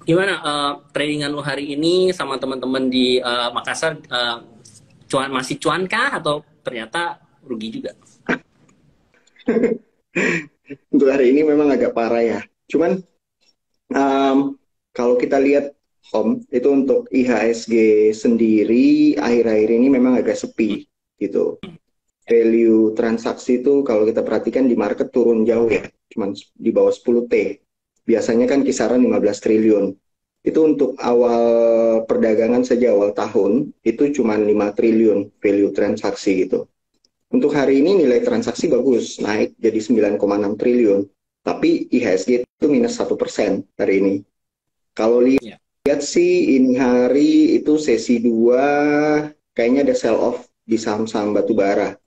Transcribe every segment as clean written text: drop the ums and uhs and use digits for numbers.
Gimana tradingan lu hari ini sama teman-teman di Makassar, masih cuan kah atau ternyata rugi juga? Untuk hari ini memang agak parah ya. Cuman um, kalau kita lihat Om, itu untuk IHSG sendiri akhir-akhir ini memang agak sepi gitu. Value transaksi itu kalau kita perhatikan di market turun jauh ya, cuman di bawah 10T. Biasanya kan kisaran 15 triliun. Itu untuk awal perdagangan saja awal tahun, itu cuma 5 triliun value transaksi gitu. Untuk hari ini nilai transaksi bagus, naik jadi 9,6 triliun. Tapi IHSG itu minus 1% hari ini. Kalau Ya. lihat sih ini hari itu sesi 2 kayaknya ada sell off di saham-saham batu bara.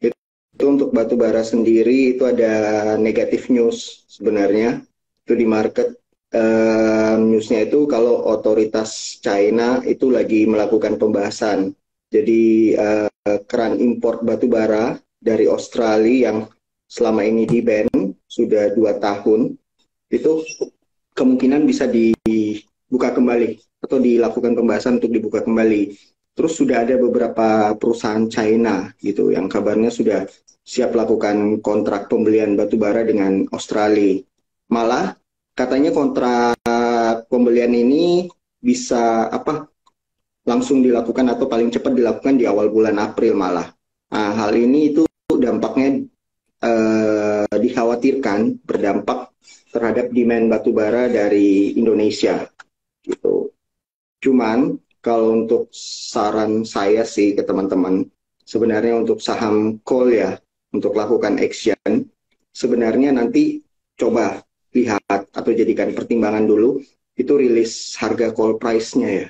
Itu untuk batu bara sendiri itu ada negatif news sebenarnya. Itu di market newsnya itu kalau otoritas China itu lagi melakukan pembahasan. Jadi keran impor batu bara dari Australia yang selama ini di ban sudah 2 tahun itu kemungkinan bisa dibuka kembali atau dilakukan pembahasan untuk dibuka kembali. Terus sudah ada beberapa perusahaan China gitu yang kabarnya sudah siap lakukan kontrak pembelian batu bara dengan Australia. Malah katanya kontrak pembelian ini bisa langsung dilakukan atau paling cepat dilakukan di awal bulan April malah. Nah, hal ini itu dampaknya dikhawatirkan berdampak terhadap demand batubara dari Indonesia gitu. Cuman kalau untuk saran saya sih ke teman-teman, sebenarnya untuk saham coal ya, untuk lakukan action, sebenarnya nanti coba lihat atau jadikan pertimbangan dulu, itu rilis harga call price-nya ya.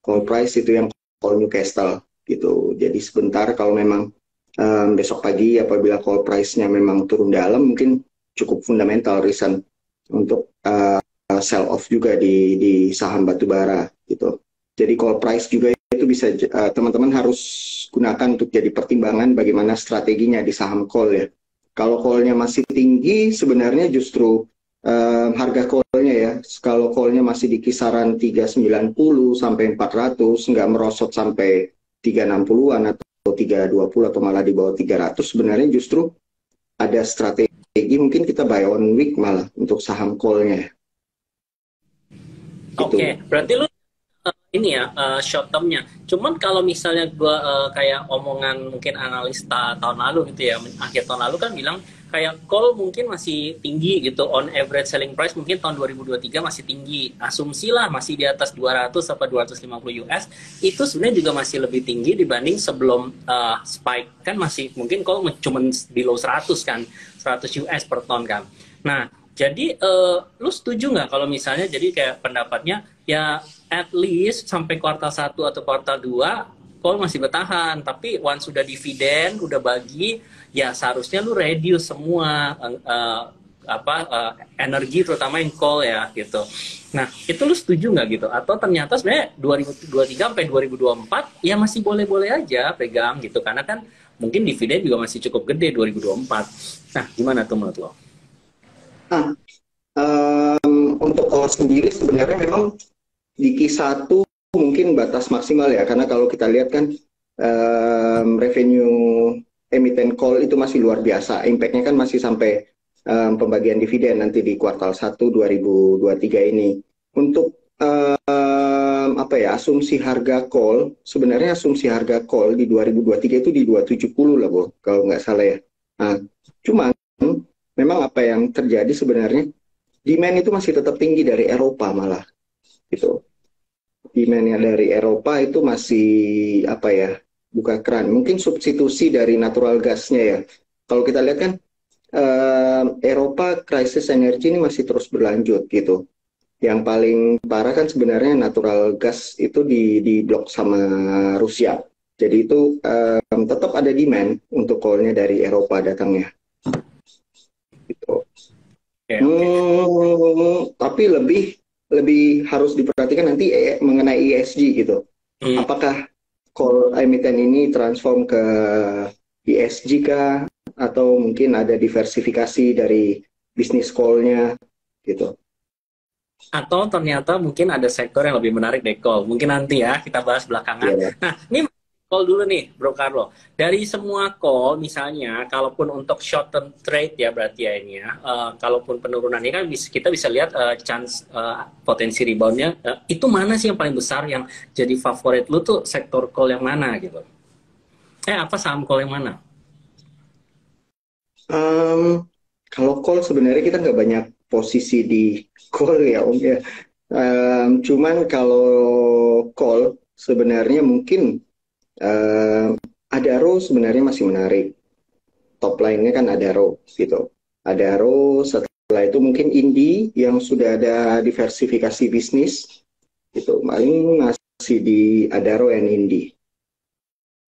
Call price itu yang call Newcastle gitu. Jadi sebentar kalau memang besok pagi apabila call price-nya memang turun dalam, mungkin cukup fundamental reason untuk sell off juga di saham batubara gitu. Jadi call price juga itu bisa teman-teman harus gunakan untuk jadi pertimbangan bagaimana strateginya di saham call ya. Kalau call-nya masih tinggi, sebenarnya justru harga call-nya ya, kalau call-nya masih di kisaran 390 sampai 400, nggak merosot sampai 360-an atau 320 atau malah di bawah 300, sebenarnya justru ada strategi mungkin kita buy on week malah untuk saham call-nya Oke, gitu. berarti lu ini ya short termnya. Cuman kalau misalnya gua kayak omongan mungkin analis tahun lalu gitu ya, akhir tahun lalu kan bilang kayak call mungkin masih tinggi gitu, on average selling price mungkin tahun 2023 masih tinggi. Asumsi lah masih di atas 200 sampai 250 US, itu sebenarnya juga masih lebih tinggi dibanding sebelum spike kan masih mungkin call cuma below 100 kan, 100 US per ton kan. Nah, jadi lu setuju nggak kalau misalnya jadi kayak pendapatnya ya at least sampai kuartal 1 atau kuartal 2 call masih bertahan, tapi once sudah dividen udah bagi ya seharusnya lu reduce semua energi terutama yang call ya gitu. Nah itu lu setuju nggak gitu, atau ternyata sebenarnya 2023 sampai 2024 ya masih boleh-boleh aja pegang gitu, karena kan mungkin dividen juga masih cukup gede 2024. Nah gimana tuh menurut lo? Nah, untuk call sendiri sebenarnya memang di Q1 mungkin batas maksimal ya, karena kalau kita lihat kan revenue emiten call itu masih luar biasa. Impact-nya kan masih sampai pembagian dividen nanti di kuartal 1 2023 ini. Untuk apa ya, asumsi harga call, sebenarnya asumsi harga call di 2023 itu di 270 lah, Bu, kalau nggak salah ya. Nah, cuma memang apa yang terjadi sebenarnya, demand itu masih tetap tinggi dari Eropa malah gitu. Demand-nya dari Eropa itu masih apa ya, buka keran. Mungkin substitusi dari natural gasnya ya. Kalau kita lihat kan Eropa krisis energi ini masih terus berlanjut gitu. Yang paling parah kan sebenarnya natural gas itu di blok sama Rusia. Jadi itu tetap ada demand untuk call-nya dari Eropa datangnya gitu. Oke, oke. Tapi lebih lebih harus diperhatikan nanti mengenai ESG gitu. Hmm. Apakah call emiten ini transform ke ESG kah? Atau mungkin ada diversifikasi dari bisnis call-nya gitu. Atau ternyata mungkin ada sektor yang lebih menarik deh, call. Mungkin nanti ya kita bahas belakangan. Ya. Nah, ini call dulu nih, Bro Carlo. Dari semua call, misalnya, kalaupun untuk short term trade ya berarti ya ini ya, kalaupun penurunan ini kan kita bisa lihat chance potensi reboundnya, itu mana sih yang paling besar yang jadi favorit lu tuh sektor call yang mana gitu? Apa saham call yang mana? Kalau call sebenarnya kita nggak banyak posisi di call ya Om ya. Cuman kalau call sebenarnya mungkin Adaro sebenarnya masih menarik. Top line-nya kan Adaro gitu. Adaro setelah itu mungkin Indi yang sudah ada diversifikasi bisnis gitu. Paling masih di Adaro and Indi.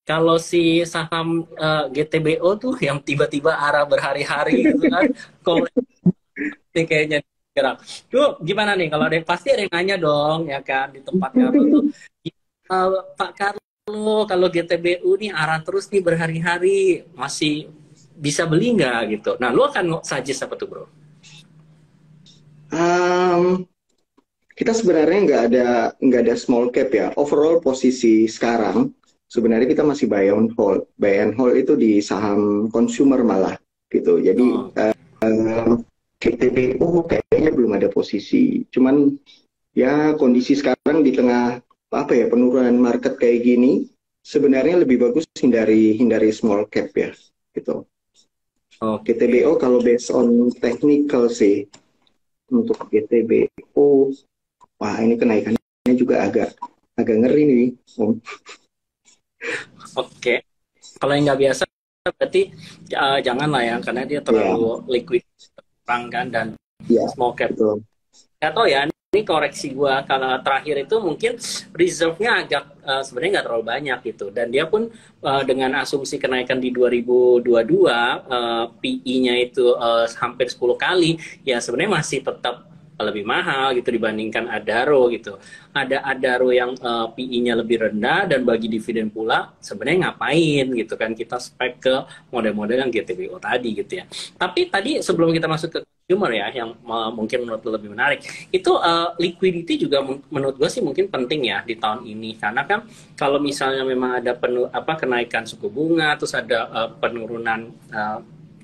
Kalau si saham GTBO tuh yang tiba-tiba arah berhari-hari gitu kan, call ini kayaknya gerak. Tuh gimana nih kalau ada pasti ada yang nanya dong ya kan di tempat Carlo tuh. Pak Carlo kalau GTBU nih arah terus nih berhari-hari masih bisa beli nggak gitu. Nah lu akan suggest apa tuh bro? Kita sebenarnya nggak ada small cap ya. Overall posisi sekarang sebenarnya kita masih buy and hold. Buy and hold itu di saham consumer malah gitu. Jadi KTBU kayaknya belum ada posisi. Cuman ya kondisi sekarang di tengah apa ya penurunan market kayak gini, sebenarnya lebih bagus hindari small cap ya gitu. GTBO kalau based on technical sih untuk GTBO, wah ini kenaikannya juga agak ngeri nih Om. Oke. Kalau yang nggak biasa berarti jangan lah ya karena dia terlalu liquid kan dan small cap. Betul. Nggak tahu ya, ini koreksi gue kalau terakhir itu mungkin reserve-nya agak sebenarnya nggak terlalu banyak gitu dan dia pun dengan asumsi kenaikan di 2022 PI-nya itu hampir 10 kali ya sebenarnya masih tetap lebih mahal gitu dibandingkan Adaro gitu. Ada Adaro yang PI-nya lebih rendah dan bagi dividen pula sebenarnya ngapain gitu kan kita spek ke model-model yang GTBO tadi gitu ya. Tapi tadi sebelum kita masuk ke consumer ya yang mungkin menurut lo lebih menarik itu liquidity juga menurut gue sih mungkin penting ya di tahun ini karena kan kalau misalnya memang ada kenaikan suku bunga terus ada penurunan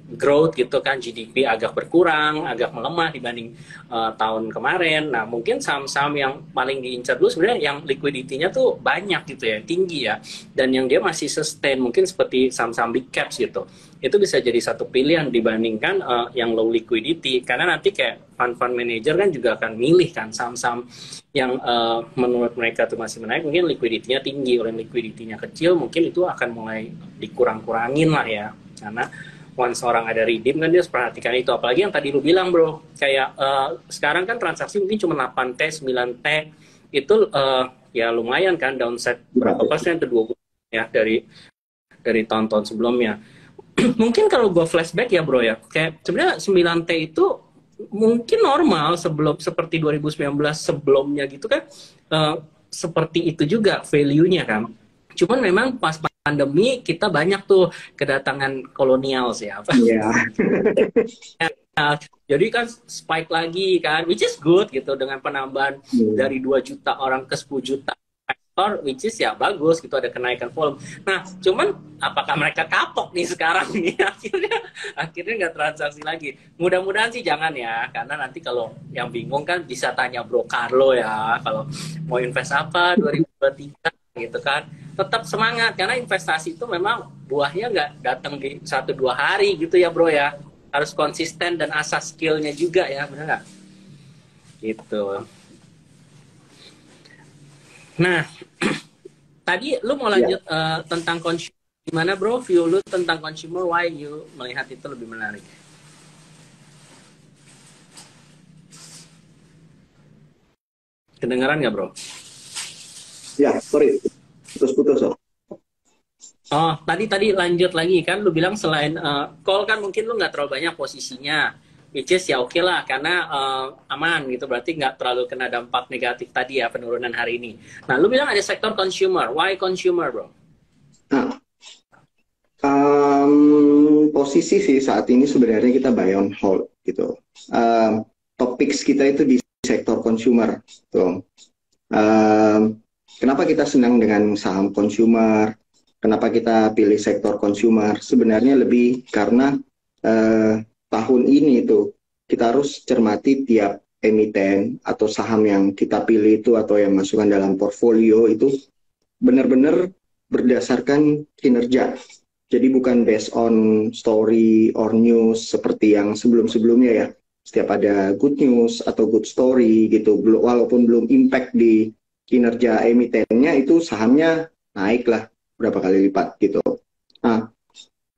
growth gitu kan GDP agak berkurang, agak melemah dibanding tahun kemarin. Nah, mungkin saham-saham yang paling diincar dulu sebenarnya yang liquidity-nya tuh banyak gitu ya, tinggi ya. Dan yang dia masih sustain mungkin seperti saham-saham big caps gitu. Itu bisa jadi satu pilihan dibandingkan yang low liquidity karena nanti kayak fund manager kan juga akan milih kan saham-saham yang menurut mereka tuh masih menaik mungkin liquidity-nya tinggi, oleh liquidity-nya kecil mungkin itu akan mulai dikurang-kurangin lah ya. Karena once orang ada redeem kan dia harus perhatikan itu apalagi yang tadi lu bilang bro kayak sekarang kan transaksi mungkin cuma 8T 9T itu ya lumayan kan downside berapa persen itu 20 ya dari tahun-tahun sebelumnya mungkin kalau gue flashback ya bro ya kayak sebenarnya 9T itu mungkin normal sebelum seperti 2019 sebelumnya gitu kan seperti itu juga value-nya kan cuman memang pas pandemi kita banyak tuh kedatangan kolonial ya. Yeah. Jadi kan spike lagi kan, which is good gitu dengan penambahan dari 2 juta orang ke 10 juta investor, which is ya bagus gitu ada kenaikan volume. Nah, cuman apakah mereka kapok nih sekarang nih akhirnya nggak transaksi lagi. Mudah-mudahan sih jangan ya, karena nanti kalau yang bingung kan bisa tanya Bro Carlo ya, kalau mau invest apa 2023 gitu kan tetap semangat karena investasi itu memang buahnya nggak datang di 1-2 hari gitu ya bro ya harus konsisten dan asas skillnya juga ya benar nggak gitu. Nah tadi lu mau lanjut tentang consumer gimana bro view lu tentang consumer why you melihat itu lebih menarik. Kedengaran nggak bro? Ya, sorry. Putus-putus. Oh, tadi lanjut lagi kan lu bilang selain call kan mungkin lu nggak terlalu banyak posisinya. Which is ya oke lah karena aman gitu berarti nggak terlalu kena dampak negatif tadi ya penurunan hari ini. Nah, lu bilang ada sektor consumer. Why consumer, bro? Nah, posisi sih saat ini sebenarnya kita buy on hold gitu. Topik kita itu di sektor consumer. Tuh. Kenapa kita senang dengan saham consumer? Kenapa kita pilih sektor consumer? Sebenarnya lebih karena tahun ini tuh kita harus cermati tiap emiten atau saham yang kita pilih itu atau yang masukkan dalam portfolio itu benar-benar berdasarkan kinerja. Jadi bukan based on story or news seperti yang sebelum-sebelumnya ya. Setiap ada good news atau good story gitu, walaupun belum impact di kinerja emitennya, itu sahamnya naik lah berapa kali lipat gitu. Nah,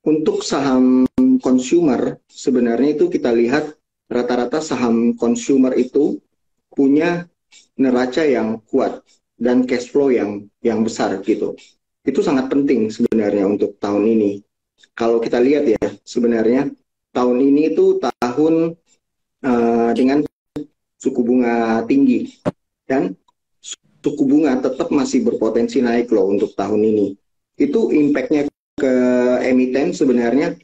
untuk saham consumer sebenarnya itu kita lihat rata-rata saham consumer itu punya neraca yang kuat dan cash flow yang besar gitu. Itu sangat penting sebenarnya untuk tahun ini. Kalau kita lihat ya, sebenarnya tahun ini itu tahun dengan suku bunga tinggi dan suku bunga tetap masih berpotensi naik loh untuk tahun ini. Itu impact-nya ke emiten sebenarnya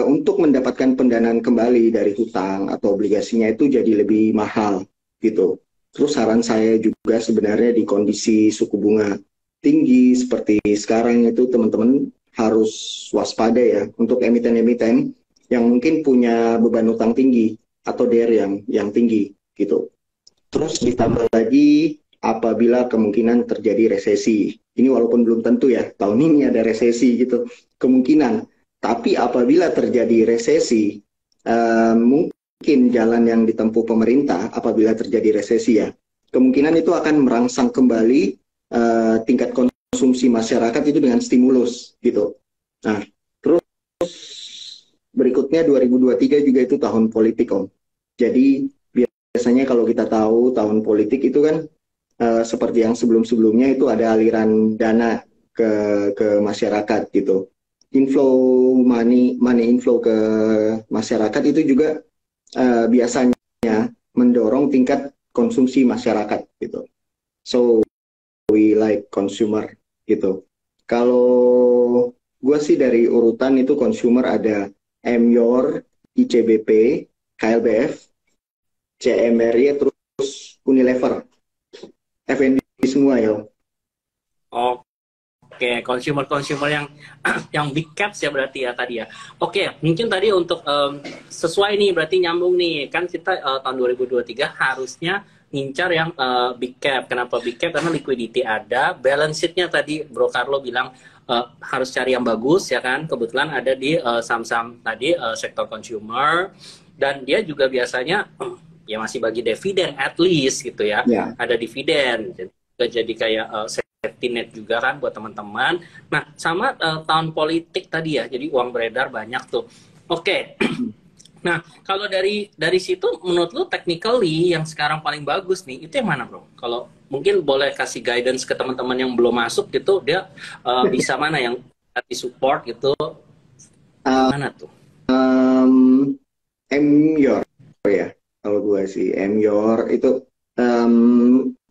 untuk mendapatkan pendanaan kembali dari hutang atau obligasinya itu jadi lebih mahal gitu. Terus saran saya juga sebenarnya di kondisi suku bunga tinggi seperti sekarang itu teman-teman harus waspada ya untuk emiten-emiten yang mungkin punya beban utang tinggi atau DER yang tinggi gitu. Terus ditambah lagi apabila kemungkinan terjadi resesi. Ini walaupun belum tentu ya, tahun ini ada resesi gitu, kemungkinan. Tapi apabila terjadi resesi, mungkin jalan yang ditempuh pemerintah apabila terjadi resesi ya, kemungkinan itu akan merangsang kembali tingkat konsumsi masyarakat itu dengan stimulus gitu. Nah, terus berikutnya 2023 juga itu tahun politik Om. Jadi biasanya kalau kita tahu tahun politik itu kan seperti yang sebelum-sebelumnya itu ada aliran dana ke masyarakat gitu. Inflow money inflow ke masyarakat itu juga biasanya mendorong tingkat konsumsi masyarakat gitu. So we like consumer gitu. Kalau gue sih dari urutan itu consumer ada Emyor, ICBP, KLBF, CMRI, terus Unilever. FNB semua ya. Oke, consumer yang yang big caps ya berarti ya tadi ya. Oke, mungkin tadi untuk sesuai nih berarti nyambung nih. Kan kita tahun 2023 harusnya ngincar yang big cap. Kenapa big cap? Karena liquidity ada, balance sheet-nya tadi Bro Carlo bilang harus cari yang bagus ya kan. Kebetulan ada di saham-saham tadi sektor consumer dan dia juga biasanya ya masih bagi dividen at least gitu ya. Yeah. Ada dividen. Jadi kayak safety net juga kan buat teman-teman. Nah, sama tahun politik tadi ya. Jadi uang beredar banyak tuh. Oke. Nah, kalau dari situ menurut lu technically yang sekarang paling bagus nih, itu yang mana, Bro? Kalau mungkin boleh kasih guidance ke teman-teman yang belum masuk gitu, dia bisa mana yang di-support gitu. Mana tuh? Emyor ya. Kalau gue sih Emyor itu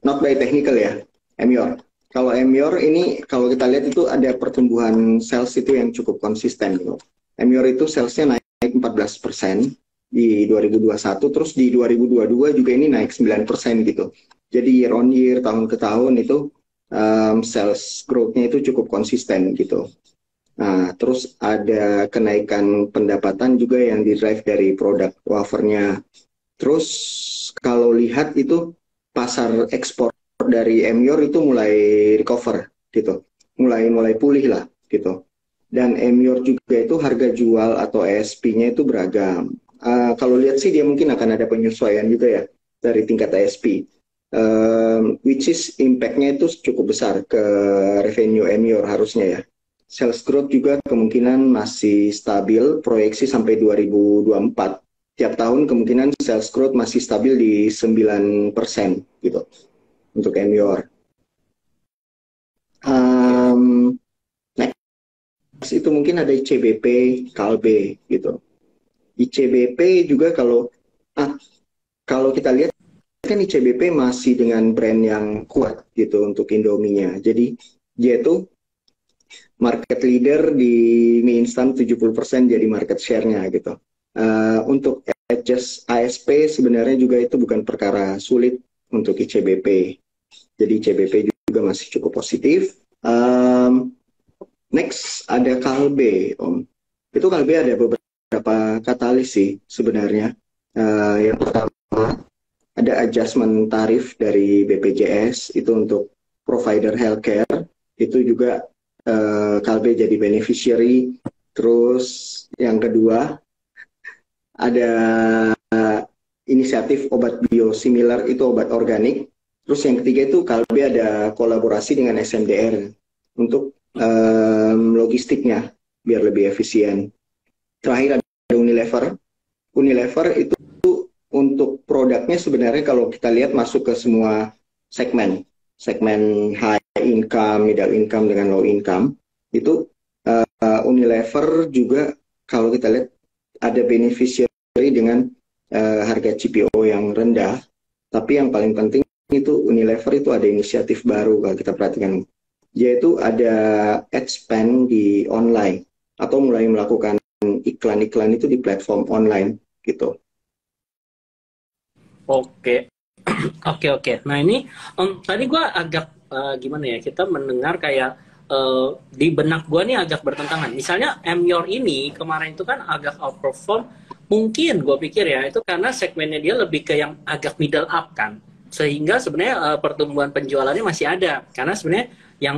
not by technical ya. Emyor. Kalau Emyor ini kalau kita lihat itu ada pertumbuhan sales itu yang cukup konsisten gitu. Emyor itu salesnya naik 14% di 2021, terus di 2022 juga ini naik 9% gitu. Jadi year on year, tahun ke tahun itu sales growth-nya itu cukup konsisten gitu. Nah, terus ada kenaikan pendapatan juga yang di-drive dari produk wafernya. Terus kalau lihat itu pasar ekspor dari Emyor itu mulai recover gitu, mulai pulih lah gitu. Dan Emyor juga itu harga jual atau ASP-nya itu beragam. Kalau lihat sih dia mungkin akan ada penyesuaian juga ya dari tingkat ASP, which is impact-nya itu cukup besar ke revenue Emyor harusnya ya. Sales growth juga kemungkinan masih stabil, proyeksi sampai 2024. Tiap tahun kemungkinan sales growth masih stabil di 9% gitu untuk Emyor. Next itu mungkin ada ICBP, Kalbe gitu. ICBP juga kalau kita lihat kan ICBP masih dengan brand yang kuat gitu untuk Indomie-nya. Jadi dia itu market leader di mie instan 70% jadi market share-nya gitu. Untuk adjust ASP sebenarnya juga itu bukan perkara sulit untuk ICBP. Jadi ICBP juga masih cukup positif. Next ada Kalbe, Om. Itu Kalbe ada beberapa katalis sih sebenarnya. Yang pertama ada adjustment tarif dari BPJS itu untuk provider healthcare. Itu juga Kalbe jadi beneficiary. Terus yang kedua ada inisiatif obat biosimilar itu obat organik. Terus yang ketiga itu Kalbe ada kolaborasi dengan SMDR untuk logistiknya biar lebih efisien. Terakhir ada Unilever. Unilever itu untuk produknya sebenarnya kalau kita lihat masuk ke semua segmen. Segmen high income, middle income dengan low income. Itu Unilever juga kalau kita lihat ada beneficiary dengan harga CPO yang rendah. Tapi yang paling penting itu Unilever itu ada inisiatif baru kalau kita perhatikan, yaitu ada ad spend di online atau mulai melakukan iklan-iklan itu di platform online gitu. Oke. Oke. Nah ini tadi gue agak gimana ya, kita mendengar kayak di benak gue nih agak bertentangan. Misalnya Amyor ini kemarin itu kan agak outperform, mungkin gue pikir ya itu karena segmennya dia lebih ke yang agak middle up kan, sehingga sebenarnya pertumbuhan penjualannya masih ada karena sebenarnya yang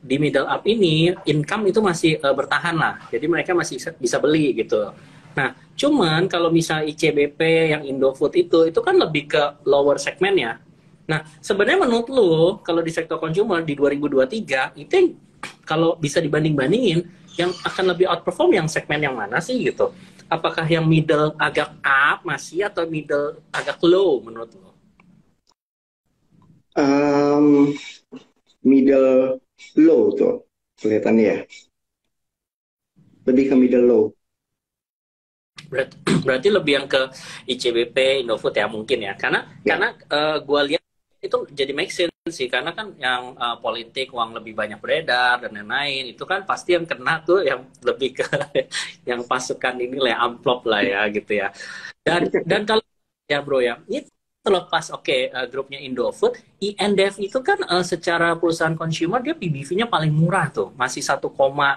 di middle up ini income itu masih bertahan lah, jadi mereka masih bisa beli gitu. Nah cuman kalau misalnya ICBP yang Indofood itu kan lebih ke lower segmen ya. Nah, sebenarnya menurut lu, kalau di sektor consumer di 2023, itu kalau bisa dibanding-bandingin, yang akan lebih outperform yang segmen yang mana sih gitu? Apakah yang middle agak up masih, atau middle agak low menurut lu? Middle low tuh kelihatannya ya. Lebih ke middle low. Berarti lebih yang ke ICBP, Indofood ya mungkin ya. Karena gue lihat itu jadi make sense sih, karena kan yang politik uang lebih banyak beredar dan lain-lain itu kan pasti yang kena tuh yang lebih ke yang pasukan ini lah, amplop lah ya gitu ya. Dan kalau ya bro ya, ini terlepas grupnya Indofood, INDF itu kan secara perusahaan consumer dia PBV-nya paling murah tuh, masih 1,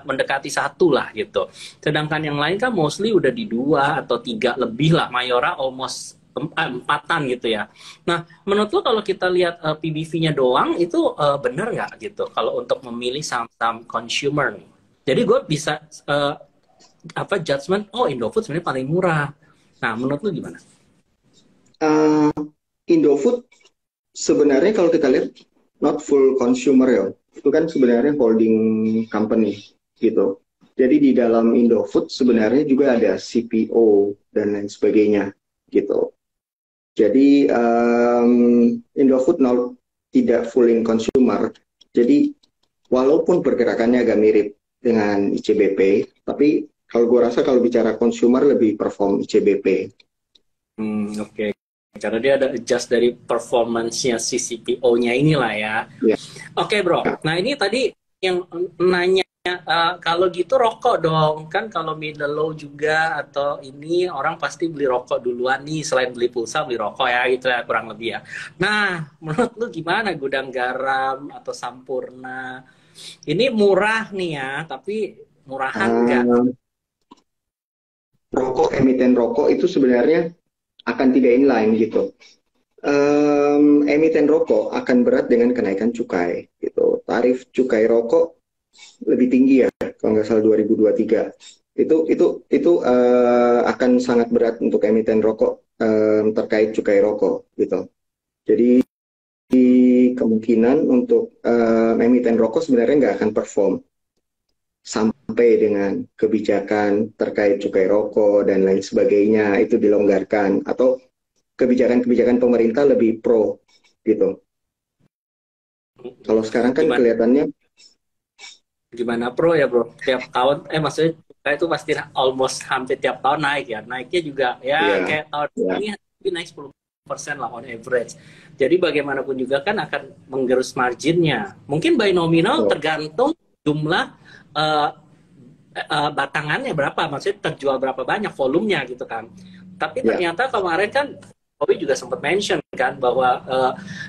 mendekati 1 lah gitu. Sedangkan yang lain kan mostly udah di 2 atau 3 lebih lah, Mayora almost 4-an gitu ya. Nah, menurut lo kalau kita lihat PBV-nya doang itu bener nggak gitu kalau untuk memilih saham-saham consumer nih? Jadi gue bisa judgement, Indofood sebenarnya paling murah. Nah, menurut lo gimana? Indofood sebenarnya kalau kita lihat not full consumer ya, itu kan sebenarnya holding company gitu. Jadi di dalam Indofood sebenarnya juga ada CPO dan lain sebagainya gitu. Jadi Indofood tidak full in consumer. Jadi walaupun pergerakannya agak mirip dengan ICBP, tapi kalau gue rasa kalau bicara consumer lebih perform ICBP. Oke. Karena dia ada adjust dari performance-nya si CPO-nya inilah ya. Yeah. Oke bro. Nah ini tadi yang nanya kalau gitu rokok dong, kan kalau middle low juga atau ini orang pasti beli rokok duluan nih, selain beli pulsa beli rokok ya gitu ya kurang lebih ya. Nah menurut lu gimana Gudang Garam atau Sampurna? Ini murah nih ya, tapi murahan nggak? Rokok, emiten rokok itu sebenarnya akan tidak inline gitu. Emiten rokok akan berat dengan kenaikan cukai gitu. Tarif cukai rokok lebih tinggi ya kalau nggak salah 2023 itu akan sangat berat untuk emiten rokok terkait cukai rokok gitu. Jadi kemungkinan untuk emiten rokok sebenarnya nggak akan perform sampai dengan kebijakan terkait cukai rokok dan lain sebagainya itu dilonggarkan atau kebijakan-kebijakan pemerintah lebih pro gitu. Kalau sekarang kan kelihatannya gimana pro ya bro, tiap tahun maksudnya itu pasti almost hampir tiap tahun naik ya, naiknya juga kayak tahun ini naik 10% lah on average. Jadi bagaimanapun juga kan akan menggerus marginnya, mungkin by nominal tergantung jumlah batangannya berapa, maksudnya terjual berapa banyak volumenya gitu kan. Tapi Ya. ternyata kemarin kan Jokowi juga sempat mention kan bahwa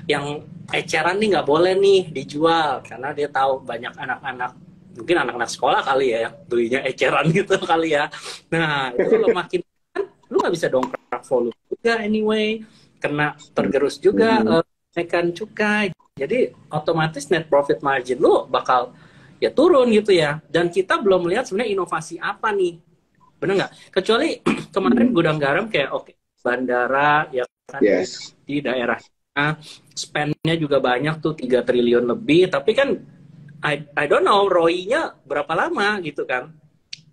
yang eceran nih nggak boleh nih dijual karena dia tahu banyak anak-anak, mungkin anak-anak sekolah kali ya yang belinya eceran gitu kali ya. Nah itu kalau makin lu nggak bisa dongkrak volume juga anyway, kena tergerus juga Mhm. kenaikan cukai. Jadi otomatis net profit margin lu bakal ya turun gitu ya. Dan kita belum melihat sebenarnya inovasi apa nih, bener nggak? Kecuali kemarin Mhm. gudang garam kayak oke, bandara ya kan Yes. di daerah, spend-nya juga banyak tuh 3 triliun lebih, tapi kan I don't know ROI-nya berapa lama gitu kan.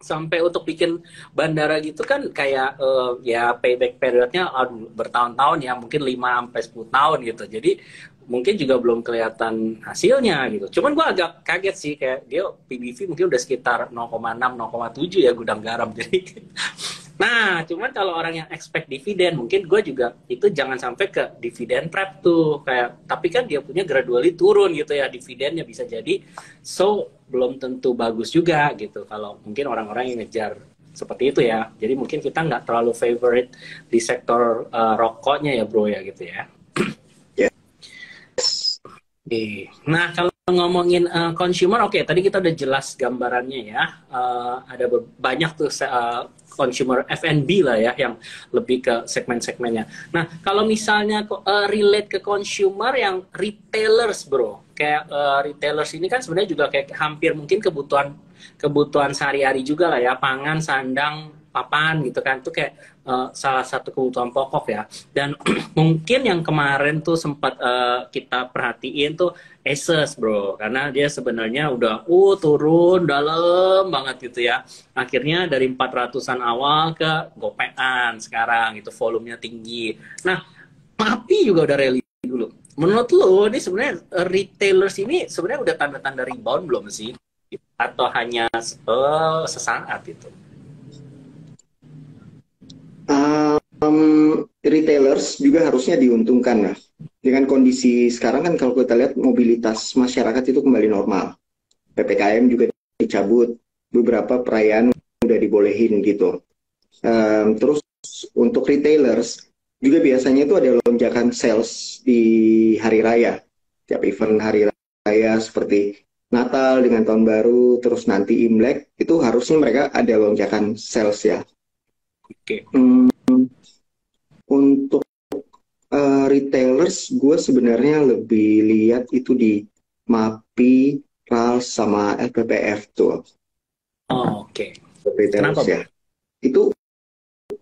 Sampai untuk bikin bandara gitu kan kayak ya payback periodnya aduh, bertahun-tahun ya, mungkin 5 sampai 10 tahun gitu. Jadi mungkin juga belum kelihatan hasilnya gitu. Cuman gua agak kaget sih, kayak dia PBV mungkin udah sekitar 0,6 0,7 ya gudang garam. Jadi nah, cuman kalau orang yang expect dividen, mungkin gue juga itu jangan sampai ke dividen trap tuh, kayak tapi kan dia punya gradually turun gitu ya dividennya bisa jadi, so belum tentu bagus juga gitu kalau mungkin orang-orang yang ngejar seperti itu ya. Jadi mungkin kita nggak terlalu favorite di sektor rokoknya ya bro ya gitu ya. Yes. Nah, kalau ngomongin consumer, oke, tadi kita udah jelas gambarannya ya. Ada banyak tuh consumer F&B lah ya, yang lebih ke segmen-segmennya. Nah, kalau misalnya relate ke consumer yang retailers, bro, kayak retailers ini kan sebenarnya juga kayak hampir mungkin kebutuhan kebutuhan sehari-hari juga lah ya, pangan, sandang, papan gitu kan, itu kayak salah satu kebutuhan pokok ya. Dan mungkin yang kemarin tuh sempat kita perhatiin tuh Asus bro, karena dia sebenarnya udah turun dalam banget gitu ya. Akhirnya dari 400-an awal ke gopean sekarang itu volumenya tinggi. Nah, Mapi juga udah rally dulu. Menurut lo ini sebenarnya retailers ini sebenarnya udah tanda-tanda rebound belum sih? Atau hanya sesaat itu? Retailers juga harusnya diuntungkan lah. Dengan kondisi sekarang kan kalau kita lihat mobilitas masyarakat itu kembali normal. PPKM juga dicabut, beberapa perayaan udah dibolehin gitu. Terus untuk retailers juga biasanya itu ada lonjakan sales di hari raya. Tiap event hari raya seperti Natal dengan Tahun Baru, terus nanti Imlek, itu harusnya mereka ada lonjakan sales ya. Oke. Hmm, untuk retailers, gue sebenarnya lebih lihat itu di MAPI, RALS, sama LPPF tuh. Oh, oke. Kenapa Retailers bro? ya. Itu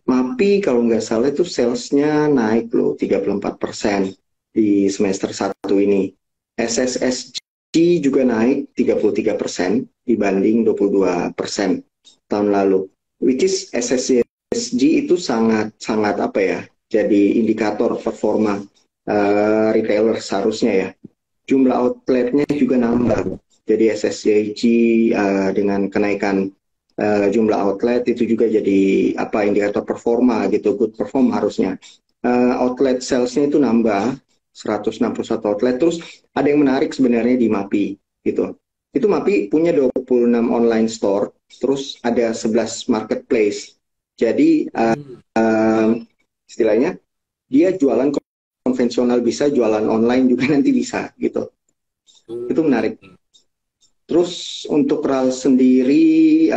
MAPI kalau nggak salah itu salesnya naik loh 34% di semester 1 ini. SSSG juga naik 33% dibanding 22% tahun lalu. Which is SSSG itu sangat sangat apa ya? Jadi indikator performa retailer seharusnya ya. Jumlah outletnya juga nambah. Jadi SSSG dengan kenaikan jumlah outlet itu juga jadi apa indikator performa gitu, good perform harusnya. Outlet salesnya itu nambah 161 outlet. Terus ada yang menarik sebenarnya di MAPI gitu. Itu MAPI punya 26 online store, terus ada 11 marketplace. Jadi istilahnya dia jualan konvensional bisa, jualan online juga nanti bisa gitu. Itu menarik. Terus untuk RAL sendiri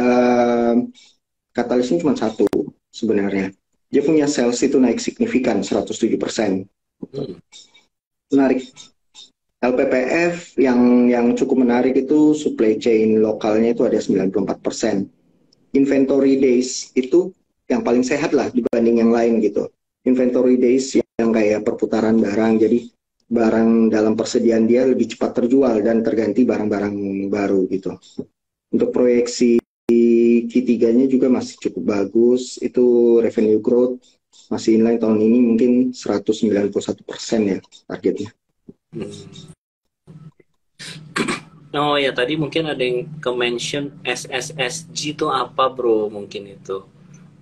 katalisnya cuma satu sebenarnya. Dia punya sales itu naik signifikan 107%. Menarik. LPPF yang cukup menarik itu supply chain lokalnya itu ada 94%. Inventory days itu yang paling sehat lah dibanding yang lain gitu. Inventory days yang kayak perputaran barang, jadi barang dalam persediaan dia lebih cepat terjual dan terganti barang-barang baru gitu. Untuk proyeksi Q3-nya juga masih cukup bagus, itu revenue growth masih inline tahun ini mungkin 191% ya targetnya. Oh ya, tadi mungkin ada yang ke-mention SSSG itu apa bro, mungkin itu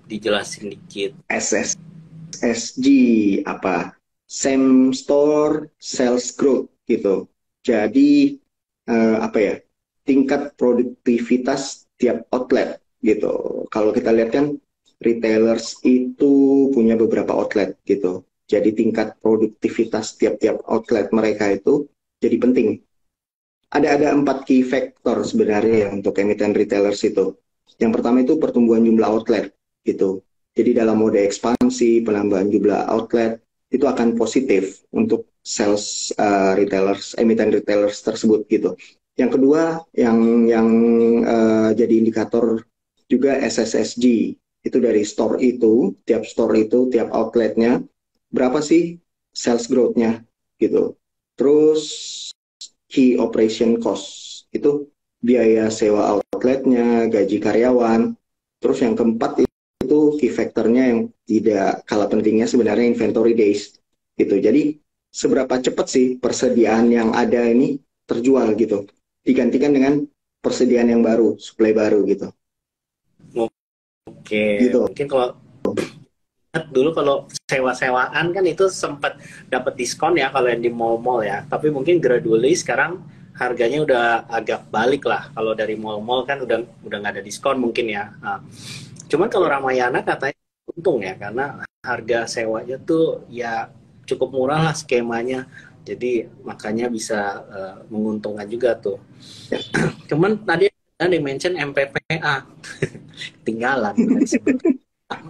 dijelasin dikit. SSSG apa? Same store sales growth gitu. Jadi apa ya? Tingkat produktivitas tiap outlet gitu. Kalau kita lihat kan retailers itu punya beberapa outlet gitu. Jadi tingkat produktivitas tiap-tiap outlet mereka itu jadi penting. Ada 4 key factor sebenarnya ya untuk emiten retailers itu. Yang pertama itu pertumbuhan jumlah outlet gitu. Jadi dalam mode ekspansi, penambahan jumlah outlet itu akan positif untuk sales retailers, emiten retailers tersebut gitu. Yang kedua yang jadi indikator juga SSSG itu dari store itu, tiap outletnya berapa sih sales growth-nya gitu. Terus key operation cost itu biaya sewa outletnya, gaji karyawan. Terus yang keempat itu key factornya yang tidak kalah pentingnya sebenarnya inventory days gitu. Jadi seberapa cepat sih persediaan yang ada ini terjual gitu, digantikan dengan persediaan yang baru, supply baru gitu. Oke, Gitu. mungkin kalau dulu kalau sewa-sewaan kan itu sempat dapat diskon ya kalau yang di mall-mall ya. Tapi mungkin gradually sekarang harganya udah agak balik lah. Kalau dari mall-mall kan udah nggak ada diskon mungkin ya. Nah, cuman kalau Ramayana katanya untung ya karena harga sewanya tuh ya cukup murah lah skemanya. Jadi makanya bisa menguntungkan juga tuh. Ya. Cuman tadi ada yang mention MPPA. Tinggalan.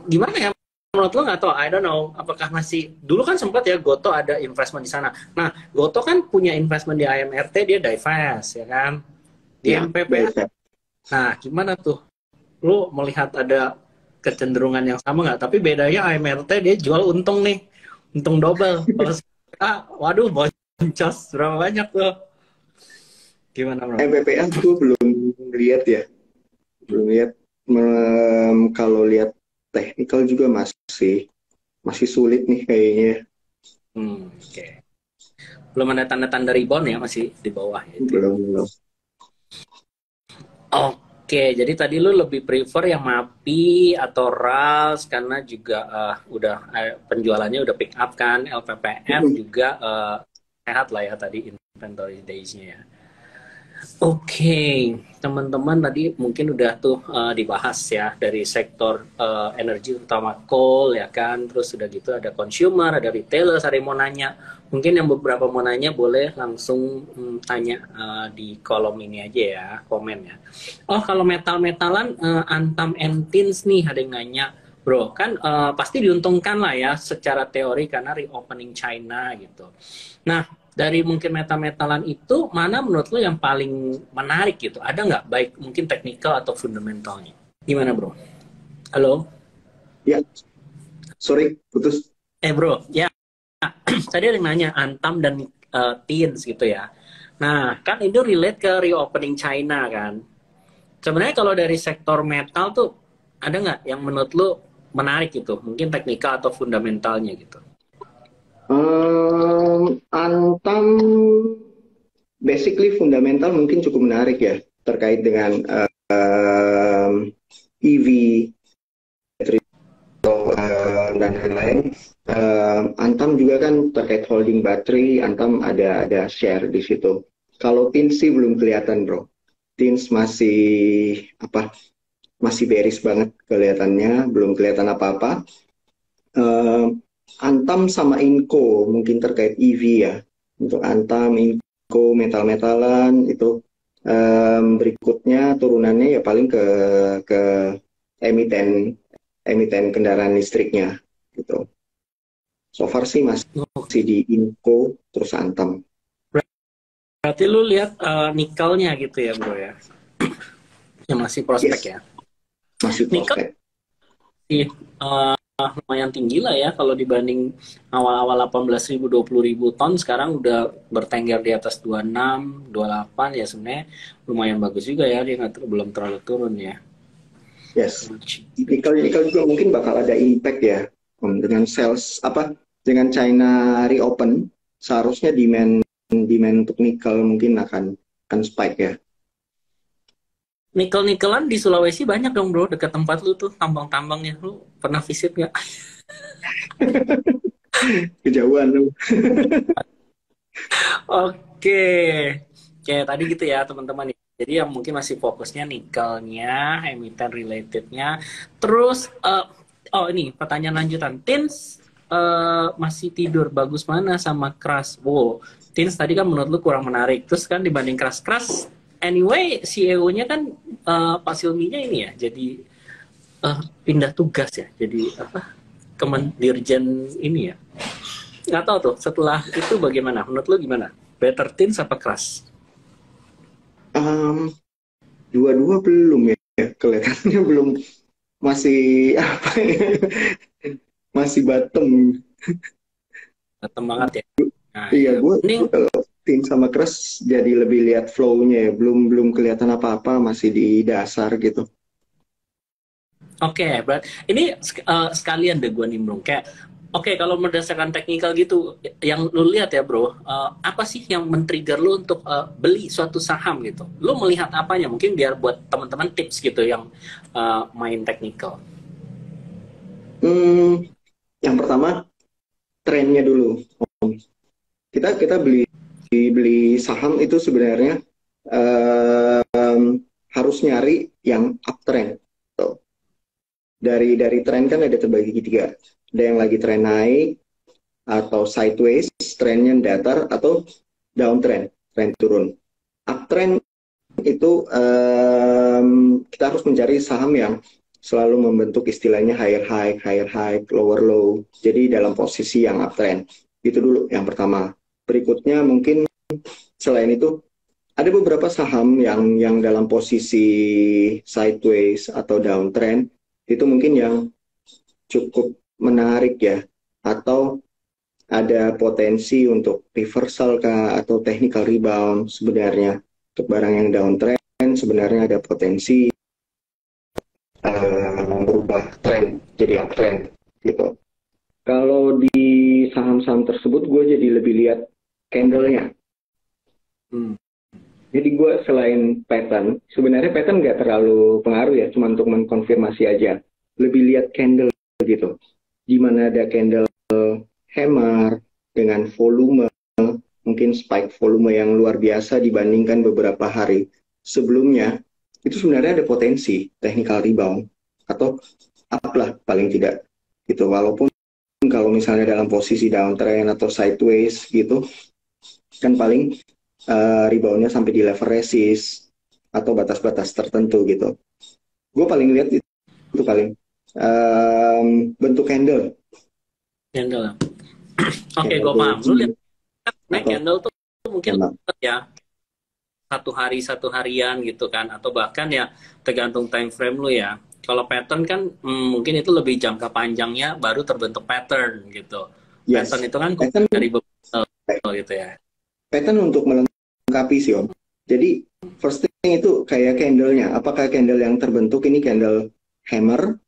Gimana ya? Menurut lo nggak tahu, I don't know, apakah masih dulu kan sempat ya Goto ada investment di sana. Nah, Goto kan punya investment di IMRT, dia divest ya kan, di Ya, MPPA. Nah, gimana tuh? Lo melihat ada kecenderungan yang sama nggak? Tapi bedanya IMRT dia jual untung nih, untung double. Kalau waduh, boncos berapa banyak tuh? Gimana bro? MPPA gue belum lihat ya, belum lihat. Kalau lihat teknikal juga masih sulit nih kayaknya. Oke. Belum ada tanda-tanda rebound ya, masih di bawah ya, itu. Belum. Oke, jadi tadi lu lebih prefer yang MAPI atau RALS karena juga udah penjualannya udah pick up kan, LPPF juga sehat lah ya tadi inventory days-nya ya. Oke, teman-teman tadi mungkin udah tuh dibahas ya dari sektor energi utama coal ya kan, terus udah gitu ada consumer, ada retailers, ada yang mau nanya. Mungkin yang beberapa mau nanya boleh langsung tanya di kolom ini aja ya, komen ya. Oh kalau metal-metalan Antam and Tins nih ada yang nanya. Bro, kan pasti diuntungkan lah ya secara teori karena reopening China gitu. Nah, dari mungkin metal-metalan itu, mana menurut lo yang paling menarik gitu? Ada nggak baik mungkin teknikal atau fundamentalnya? Gimana bro? Halo? Ya, sorry, putus. Bro, ya tadi ada yang nanya Antam dan Teens gitu ya. Nah, kan itu relate ke reopening China kan. Sebenarnya kalau dari sektor metal tuh, ada nggak yang menurut lo menarik gitu? Mungkin teknikal atau fundamentalnya gitu? Antam basically fundamental mungkin cukup menarik ya terkait dengan EV dan lain-lain. Antam juga kan terkait holding battery, Antam ada share di situ. Kalau Tins sih belum kelihatan bro. Tins masih bearish banget kelihatannya, belum kelihatan apa-apa. Antam sama Inco mungkin terkait EV ya. Untuk Antam, Inco, metal-metalan itu berikutnya turunannya ya paling ke emiten kendaraan listriknya gitu. So far sih masih di Inco terus Antam. Berarti lu lihat nikelnya gitu ya bro ya? Yang masih prospek Yes, ya? masih Nikel prospek. sih lumayan tinggi lah ya kalau dibanding awal-awal 18.000 20.000 ton sekarang udah bertengger di atas 26 28 ya sebenarnya lumayan bagus juga ya dia belum terlalu turun ya. Yes. Nikel juga mungkin bakal ada impact ya dengan dengan China reopen seharusnya demand untuk nikel mungkin akan spike ya. Nikel-nikelan di Sulawesi banyak dong bro dekat tempat lu tuh tambang-tambangnya lu pernah visit nggak? Kejauhan lu. Oke. Oke tadi gitu ya teman-teman. Jadi yang mungkin masih fokusnya nikelnya, emiten relatednya. Terus, oh ini pertanyaan lanjutan. Tins masih tidur bagus mana sama Crush? Wow, Tins tadi kan menurut lu kurang menarik. Terus kan dibanding Crush, anyway CEO-nya kan Pak Silminya ini ya, jadi pindah tugas ya. Jadi apa? Kemendirjen ini ya. Nggak tahu tuh, setelah itu bagaimana? Menurut lu gimana? Better Tins apa Crush? Um, Dua-dua belum ya, kelihatannya belum, masih apa ya, masih bottom. Datang banget ya. Nah, Iya, ya. gue Mending kalau tim sama Crush jadi lebih lihat flow-nya ya, belum belum kelihatan apa-apa, masih di dasar gitu. oke, berarti ini sekalian deh gue nimbrung kayak oke, kalau berdasarkan teknikal gitu yang lu lihat ya bro, apa sih yang men-trigger lu untuk beli suatu saham gitu? Lu melihat apanya? Mungkin biar buat teman-teman tips gitu yang main teknikal. Hmm, yang pertama trennya dulu. Kita kita beli beli saham itu sebenarnya harus nyari yang uptrend. Tuh. Dari tren kan ada terbagi tiga. Ada yang lagi tren naik atau sideways, trennya datar atau downtrend, tren turun. Uptrend itu kita harus mencari saham yang selalu membentuk istilahnya higher high, lower low. Jadi dalam posisi yang uptrend. Itu dulu yang pertama. Berikutnya mungkin selain itu ada beberapa saham yang dalam posisi sideways atau downtrend itu mungkin yang cukup menarik ya, atau ada potensi untuk reversal kah atau technical rebound. Sebenarnya untuk barang yang downtrend sebenarnya ada potensi merubah tren jadi uptrend gitu. Kalau di saham-saham tersebut gue jadi lebih lihat candlenya. Hmm. Jadi gue selain pattern, sebenarnya pattern nggak terlalu pengaruh ya, cuma untuk mengkonfirmasi aja. Lebih lihat candle gitu. Di mana ada candle hammer dengan volume, mungkin spike volume yang luar biasa dibandingkan beberapa hari sebelumnya, itu sebenarnya ada potensi technical rebound atau up lah paling tidak gitu. Walaupun kalau misalnya dalam posisi downtrend atau sideways gitu, kan paling reboundnya sampai di level resist atau batas-batas tertentu gitu. Gue paling lihat itu paling bentuk candle, Candle. Oke, candle gue paham. Lu doji lihat naik atau candle tuh mungkin emang. ya satu hari satu harian gitu kan, atau bahkan ya tergantung time frame lu ya. Kalau pattern kan mungkin itu lebih jangka panjangnya baru terbentuk pattern gitu. Pattern Yes, itu kan pattern dari beberapa gitu ya. pattern untuk melengkapi sih Om. Jadi first thing itu kayak candlenya. Apakah candle yang terbentuk ini candle hammer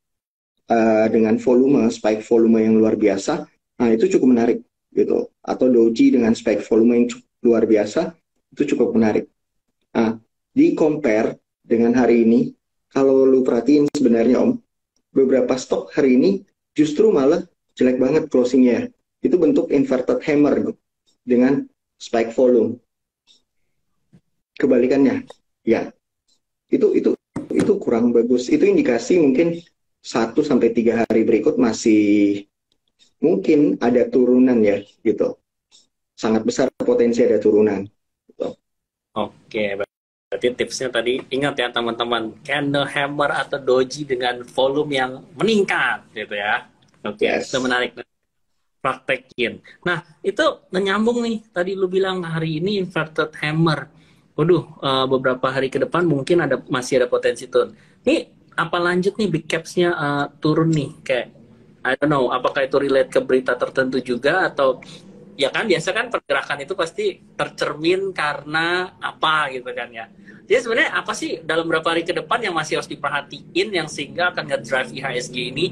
dengan volume spike volume yang luar biasa? Nah itu cukup menarik gitu. Atau doji dengan spike volume yang cukup luar biasa, itu cukup menarik. Nah, di compare dengan hari ini, kalau lu perhatiin sebenarnya Om, beberapa stok hari ini justru malah jelek banget closingnya. Itu bentuk inverted hammer dengan spike volume. Kebalikannya, ya itu kurang bagus. Itu indikasi mungkin 1 sampai 3 hari berikut masih mungkin ada turunan ya gitu. Sangat besar potensi ada turunan. Gitu. Oke, berarti tipsnya tadi ingat ya teman-teman, candle hammer atau doji dengan volume yang meningkat gitu ya. Oke, itu Yes. menarik. Praktekin. Nah, itu menyambung nih. Tadi lu bilang hari ini inverted hammer. Waduh, beberapa hari ke depan mungkin masih ada potensi turun. Ini apa lanjut nih big caps-nya turun nih? Kayak, I don't know, apakah itu relate ke berita tertentu juga atau ya kan biasa kan pergerakan itu pasti tercermin karena apa gitu kan ya. Jadi sebenarnya apa sih dalam beberapa hari ke depan yang masih harus diperhatiin yang sehingga akan nge-drive IHSG ini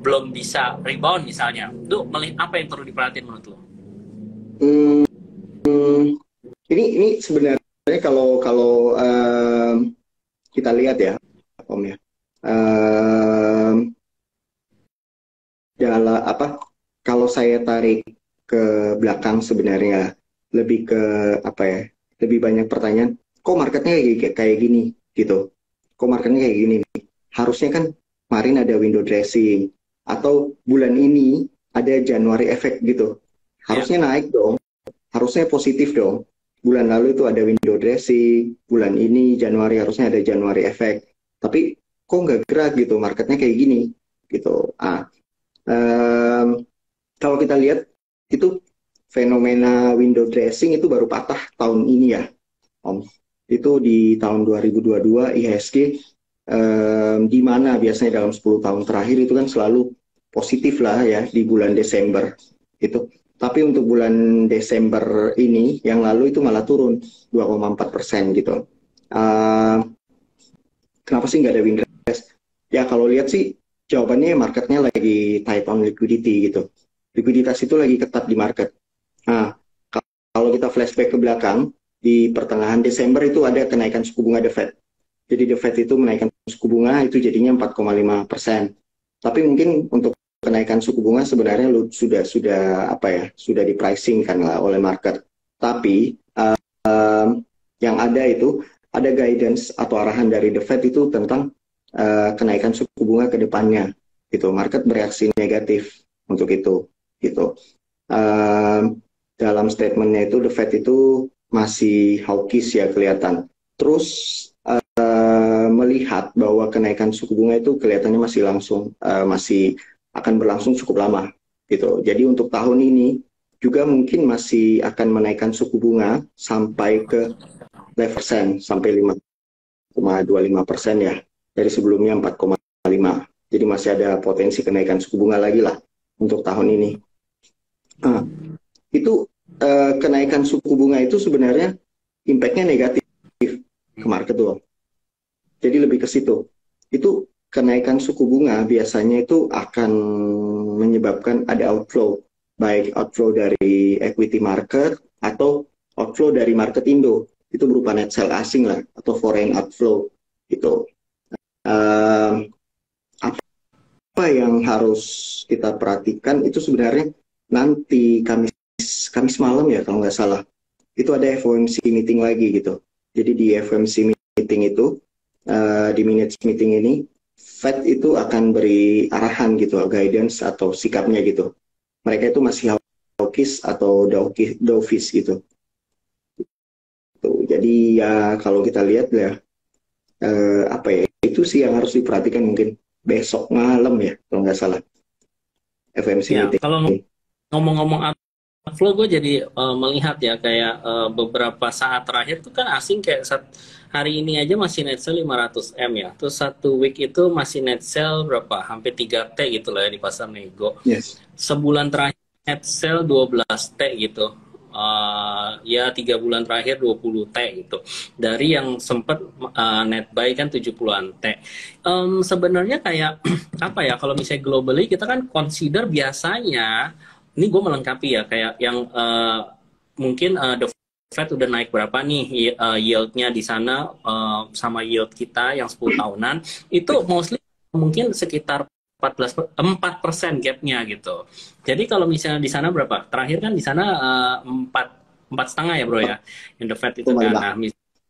belum bisa rebound misalnya. Itu apa yang perlu diperhatiin menurut lo? Hmm, ini sebenarnya kalau kalau kita lihat ya, Om ya. Um, Dalam apa? Kalau saya tarik ke belakang sebenarnya lebih ke apa ya? Lebih banyak pertanyaan. kok marketnya kayak gini gitu, kok marketnya kayak gini nih. Harusnya kan kemarin ada window dressing, atau bulan ini ada Januari effect gitu, Ya. harusnya naik dong, harusnya positif dong. Bulan lalu itu ada window dressing, bulan ini Januari harusnya ada Januari effect, tapi kok nggak gerak gitu, marketnya kayak gini gitu. Em, Kalau kita lihat itu fenomena window dressing itu baru patah tahun ini ya, Om. Itu di tahun 2022 IHSG, di mana biasanya dalam 10 tahun terakhir itu kan selalu positif lah ya di bulan Desember itu. Tapi untuk bulan Desember ini yang lalu itu malah turun 2,4% gitu. Uh, Kenapa sih nggak ada window dress? Ya kalau lihat sih jawabannya marketnya lagi tight on liquidity gitu. Likuiditas itu lagi ketat di market. Nah, kalau kita flashback ke belakang, di pertengahan Desember itu ada kenaikan suku bunga The Fed. Jadi The Fed itu menaikkan suku bunga itu jadinya 4,5%. Tapi mungkin untuk kenaikan suku bunga sebenarnya sudah apa ya, sudah di pricing kan lah oleh market. Tapi yang ada itu ada guidance atau arahan dari The Fed itu tentang kenaikan suku bunga ke depannya. Gitu. Market bereaksi negatif untuk itu. Gitu. Dalam statementnya itu The Fed itu masih hawkish ya kelihatan. Terus melihat bahwa kenaikan suku bunga itu kelihatannya masih akan berlangsung cukup lama gitu. Jadi untuk tahun ini juga mungkin masih akan menaikkan suku bunga sampai ke 5%, sampai 5,25% ya, dari sebelumnya 4,5. Jadi masih ada potensi kenaikan suku bunga lagi lah untuk tahun ini. Nah, itu kenaikan suku bunga itu sebenarnya impact-nya negatif ke market tuh. Jadi lebih ke situ. Itu kenaikan suku bunga biasanya itu akan menyebabkan ada outflow, baik outflow dari equity market atau outflow dari market Indo. Itu berupa net sell asing lah, atau foreign outflow gitu. Apa yang harus kita perhatikan itu sebenarnya nanti Kamis malam ya kalau nggak salah, itu ada FOMC meeting lagi gitu. Jadi di FOMC meeting itu, di minutes meeting ini, Fed itu akan beri arahan gitu, guidance atau sikapnya gitu. Mereka itu masih hawkish atau dovish gitu. Jadi ya kalau kita lihat ya, apa ya, itu sih yang harus diperhatikan mungkin besok malam ya kalau nggak salah FOMC Ya, meeting. kalau ngomong-ngomong outflow, gue jadi melihat ya kayak beberapa saat terakhir tuh kan asing kayak hari ini aja masih net sell 500 M ya. Terus satu week itu masih net sell berapa? Hampir 3 T gitu lah ya di pasar nego. Yes. Sebulan terakhir net sell 12 T gitu. Ya 3 bulan terakhir 20 T gitu. Dari yang sempat net buy kan 70-an T. Sebenarnya kayak apa ya, kalau misalnya globally kita kan consider biasanya, ini gue melengkapi ya, kayak yang mungkin the Fed udah naik berapa nih yieldnya di sana, sama yield kita yang 10 tahunan itu mostly mungkin sekitar 4% gapnya gitu. Jadi kalau misalnya di sana berapa? Terakhir kan di sana 4,5 ya bro ya, yang the Fed itu kan. Nah,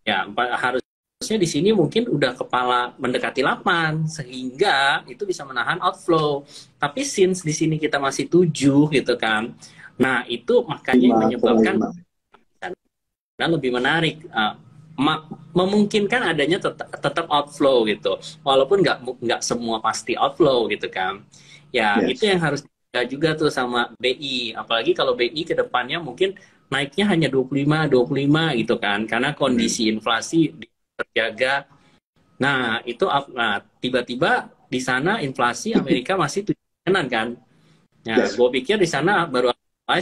ya harusnya di sini mungkin udah kepala mendekati 8 sehingga itu bisa menahan outflow. Tapi since di sini kita masih 7 gitu kan. Nah, itu makanya yang menyebabkan dan lebih menarik, memungkinkan adanya tetap outflow gitu, walaupun nggak semua pasti outflow gitu kan ya. Yes. Itu yang harus dijaga juga tuh sama BI, apalagi kalau BI ke depannya mungkin naiknya hanya 25 gitu kan, karena kondisi inflasi terjaga. Nah itu tiba-tiba di sana inflasi Amerika masih 7%-an kan. Ya, yes. Gue pikir di sana baru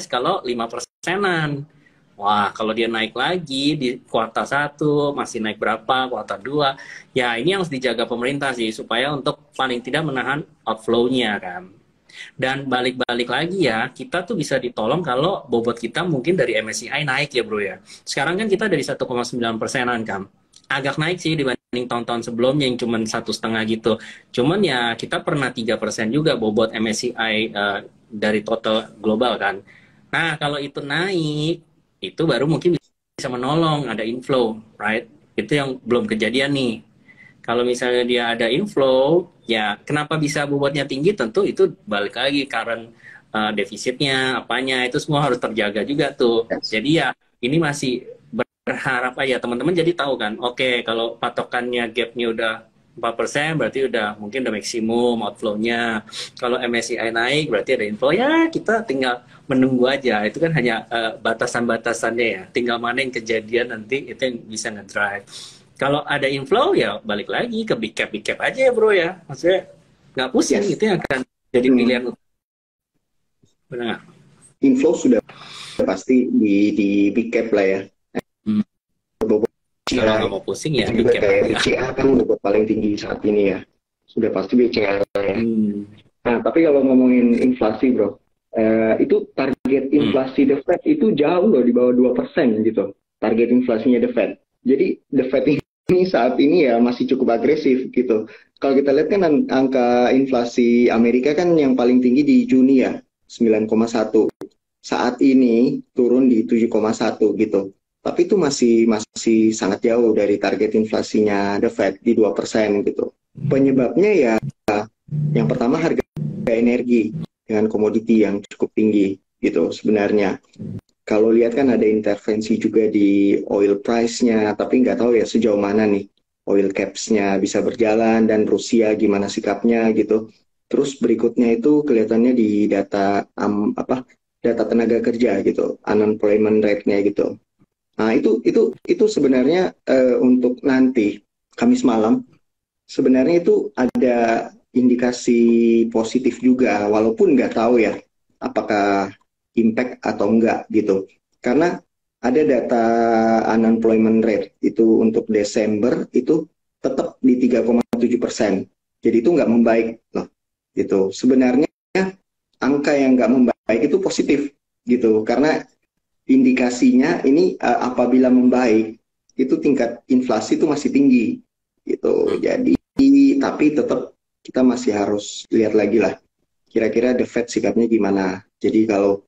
kalau 5%-an. Wah, kalau dia naik lagi di kuartal 1, masih naik berapa, kuartal 2, ya ini yang harus dijaga pemerintah sih, supaya untuk paling tidak menahan outflow-nya kan. Dan balik-balik lagi ya, kita tuh bisa ditolong kalau bobot kita mungkin dari MSCI naik ya bro ya. Sekarang kan kita dari 1,9%-an kan. Agak naik sih dibanding tahun-tahun sebelumnya yang cuma 1,5 gitu. Cuman ya kita pernah 3% juga bobot MSCI dari total global kan. Nah, kalau itu naik, itu baru mungkin bisa menolong ada inflow, right? Itu yang belum kejadian nih. Kalau misalnya dia ada inflow, ya kenapa bisa bobotnya tinggi? Tentu itu balik lagi karena defisitnya, apanya, itu semua harus terjaga juga tuh. Yes. Jadi ya ini masih berharap aja teman-teman jadi tahu kan, oke kalau patokannya gapnya udah 4% berarti udah mungkin udah maksimum outflow-nya. Kalau MSCI naik berarti ada inflow, ya kita tinggal menunggu aja. Itu kan hanya batasan-batasannya ya. Tinggal mana yang kejadian nanti itu yang bisa ngedrive. Kalau ada inflow ya balik lagi ke big cap aja ya bro ya. Maksudnya nggak pusing, Yes. itu yang akan jadi pilihan. Benar nggak? Inflow sudah pasti di big cap lah ya. Hmm. Kalau nggak mau pusing ya big cap kayak aja. BCA kan bobot paling tinggi saat ini ya. Sudah pasti BCA ya. Nah, tapi kalau ngomongin inflasi bro, itu target inflasi The Fed itu jauh loh di bawah 2% gitu. Target inflasinya The Fed. Jadi The Fed ini saat ini ya masih cukup agresif gitu. Kalau kita lihat kan angka inflasi Amerika kan yang paling tinggi di Juni ya, 9,1. Saat ini turun di 7,1 gitu. Tapi itu masih sangat jauh dari target inflasinya The Fed di 2% gitu. Penyebabnya ya yang pertama harga energi dengan komoditi yang cukup tinggi gitu sebenarnya. Kalau lihat kan ada intervensi juga di oil price-nya, tapi nggak tahu ya sejauh mana nih oil caps-nya bisa berjalan dan Rusia gimana sikapnya gitu. Terus berikutnya itu kelihatannya di data data tenaga kerja gitu, unemployment rate-nya gitu. Nah itu sebenarnya untuk nanti Kamis malam sebenarnya itu ada indikasi positif juga, walaupun nggak tahu ya apakah impact atau enggak gitu. Karena ada data unemployment rate itu untuk Desember itu tetap di 3,7%. Jadi itu nggak membaik loh. Gitu. Sebenarnya angka yang nggak membaik itu positif gitu. Karena indikasinya ini apabila membaik itu tingkat inflasi itu masih tinggi gitu. Jadi tapi tetap kita masih harus lihat lagi lah kira-kira The Fed sikapnya gimana. Jadi kalau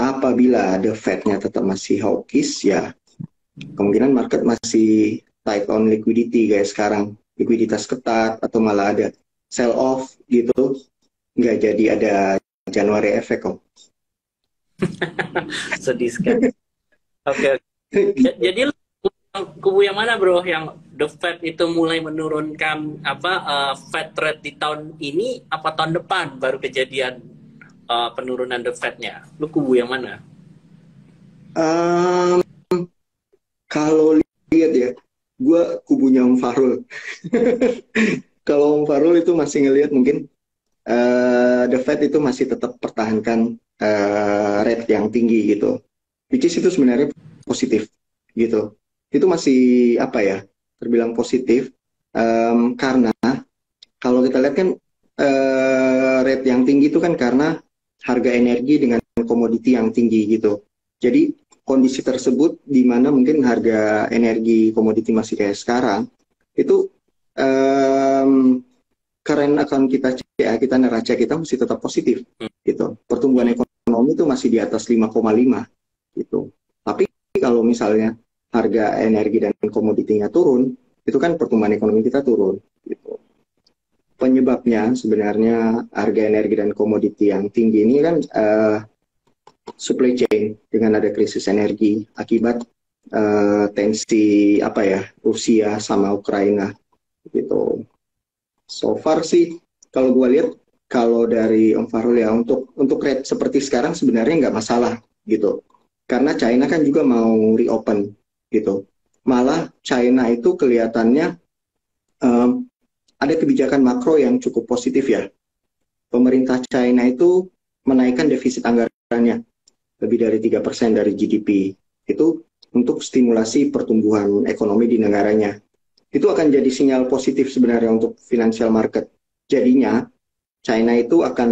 apabila The Fed-nya tetap masih hawkish ya kemungkinan market masih tight on liquidity guys sekarang, likuiditas ketat atau malah ada sell off gitu, nggak jadi ada Januari efek kok. Sedih sekali. Oke. Jadi kubu yang mana bro, yang The Fed itu mulai menurunkan Fed rate di tahun ini apa tahun depan baru kejadian penurunan The Fed-nya? Lu kubu yang mana? Kalau lihat ya, gue kubunya Om Fahrul. Kalau Om Fahrul itu masih ngelihat mungkin The Fed itu masih tetap pertahankan rate yang tinggi gitu, which is itu sebenarnya positif gitu. Itu masih apa ya, terbilang positif karena kalau kita lihat kan rate yang tinggi itu kan karena harga energi dengan komoditi yang tinggi gitu. Jadi kondisi tersebut di mana mungkin harga energi komoditi masih kayak sekarang itu current account kita neraca kita masih tetap positif gitu. Pertumbuhan ekonomi itu masih di atas 5,5 gitu. Tapi kalau misalnya harga energi dan komoditinya turun, itu kan pertumbuhan ekonomi kita turun gitu. Penyebabnya sebenarnya harga energi dan komoditi yang tinggi ini kan supply chain dengan ada krisis energi akibat tensi Rusia sama Ukraina gitu. So far sih kalau gue lihat kalau dari Om Fahrul ya untuk rate seperti sekarang sebenarnya nggak masalah gitu. Karena China kan juga mau reopen gitu. Malah China itu kelihatannya ada kebijakan makro yang cukup positif ya. Pemerintah China itu menaikkan defisit anggarannya lebih dari 3% dari GDP. Itu untuk stimulasi pertumbuhan ekonomi di negaranya. Itu akan jadi sinyal positif sebenarnya untuk financial market. Jadinya China itu akan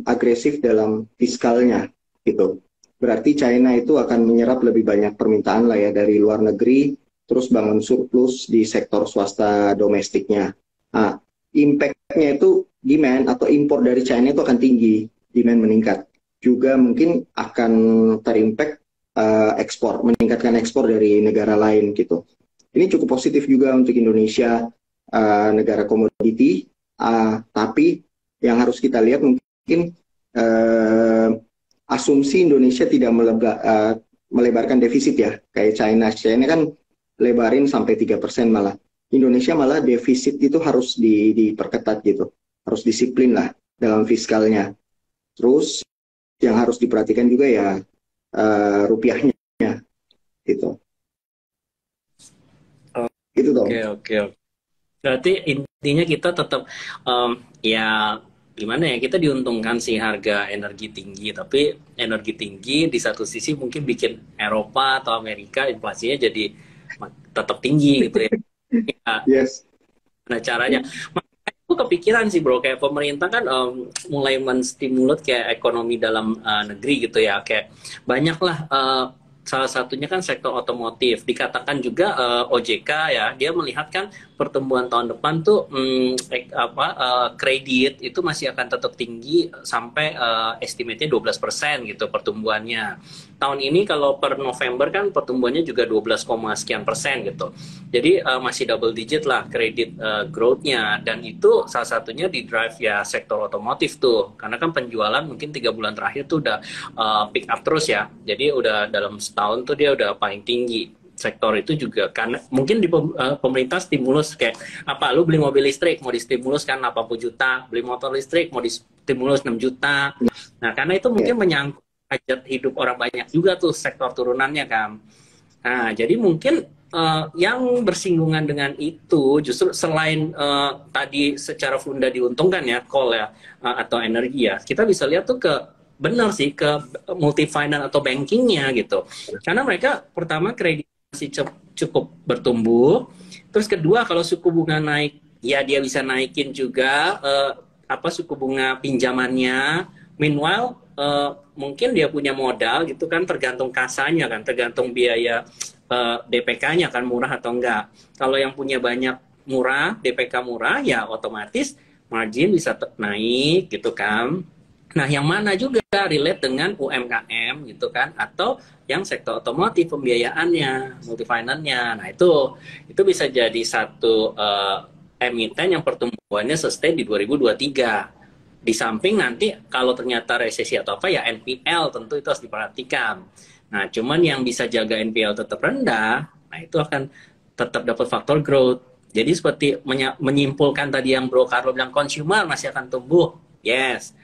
agresif dalam fiskalnya gitu. Berarti China itu akan menyerap lebih banyak permintaan lah ya dari luar negeri, terus bangun surplus di sektor swasta domestiknya. Nah, impact-nya itu demand atau impor dari China itu akan tinggi, demand meningkat. Juga mungkin akan terimpact ekspor, meningkatkan ekspor dari negara lain gitu. Ini cukup positif juga untuk Indonesia, negara komoditi, tapi yang harus kita lihat mungkin asumsi Indonesia tidak melebarkan defisit ya, kayak China. China kan lebarin sampai 3% malah. Indonesia malah defisit itu harus diperketat gitu, harus disiplin lah dalam fiskalnya. Terus yang harus diperhatikan juga ya rupiahnya gitu. Gitu dong. Oke, oke, oke. Berarti intinya kita tetap ya gimana ya, kita diuntungkan sih harga energi tinggi, tapi energi tinggi di satu sisi mungkin bikin Eropa atau Amerika inflasinya jadi tetap tinggi gitu ya. Ya, Yes. nah caranya. Makanya aku kepikiran sih bro, kayak pemerintah kan mulai menstimulus kayak ekonomi dalam negeri gitu ya, kayak banyaklah salah satunya kan sektor otomotif. Dikatakan juga OJK ya, dia melihat kan pertumbuhan tahun depan tuh kredit itu masih akan tetap tinggi sampai estimate-nya 12% gitu pertumbuhannya. Tahun ini kalau per November kan pertumbuhannya juga 12, sekian persen gitu. Jadi masih double digit lah kredit growth-nya, dan itu salah satunya di drive ya sektor otomotif tuh. Karena kan penjualan mungkin 3 bulan terakhir tuh udah pick up terus ya. Jadi udah dalam setahun tuh dia udah paling tinggi sektor itu juga, karena mungkin di pemerintah stimulus kayak apa, lu beli mobil listrik mau distimulus kan 80 juta, beli motor listrik mau distimulus 6 juta. Nah karena itu mungkin menyangkut hajat hidup orang banyak juga tuh sektor turunannya kan. Nah jadi mungkin yang bersinggungan dengan itu justru selain tadi secara funda diuntungkan ya coal ya, atau energi ya, kita bisa lihat tuh ke benar sih ke multi finance atau bankingnya gitu, karena mereka pertama kredit masih cukup bertumbuh. Terus kedua, kalau suku bunga naik, ya dia bisa naikin juga suku bunga pinjamannya. Meanwhile, mungkin dia punya modal gitu kan, tergantung kasanya kan, tergantung biaya DPK-nya kan murah atau enggak. Kalau yang punya banyak murah, DPK murah, ya otomatis margin bisa naik gitu kan. Nah, yang mana juga relate dengan UMKM gitu kan, atau yang sektor otomotif pembiayaannya, multifinance-nya. Nah, itu bisa jadi satu emiten yang pertumbuhannya sustain di 2023. Di samping nanti kalau ternyata resesi atau apa ya NPL tentu itu harus diperhatikan. Nah, cuman yang bisa jaga NPL tetap rendah, nah itu akan tetap dapat faktor growth. Jadi seperti menyimpulkan tadi yang Bro Carlo bilang, consumer masih akan tumbuh. Yes.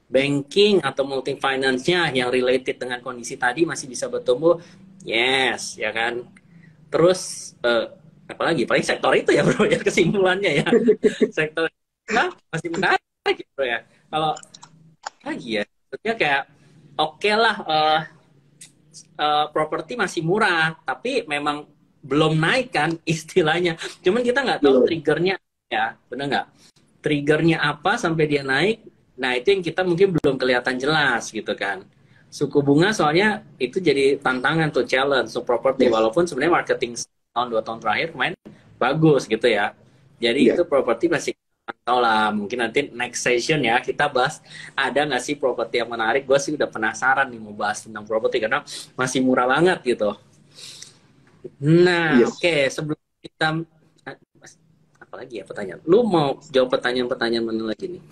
Banking atau multi finance-nya yang related dengan kondisi tadi masih bisa bertumbuh, yes, ya kan. Terus apalagi paling sektor itu ya bro ya, kesimpulannya ya sektor masih menarik gitu ya. Kalau lagi ya, sebetulnya kayak oke lah, properti masih murah, tapi memang belum naik kan istilahnya. Cuman kita nggak tahu triggernya ya, benar nggak? Triggernya apa sampai dia naik? Nah, itu yang kita mungkin belum kelihatan jelas gitu kan. Suku bunga soalnya itu jadi tantangan tuh, challenge untuk properti. Walaupun sebenarnya marketing tahun 2 tahun terakhir kemarin bagus gitu ya. Jadi itu properti masih tahu lah. Mungkin nanti next session ya kita bahas ada nggak sih properti yang menarik. Gue sih udah penasaran nih mau bahas tentang properti karena masih murah banget gitu. Nah, oke, sebelum kita lagi ya pertanyaan. Lu mau jawab pertanyaan-pertanyaan mana lagi nih?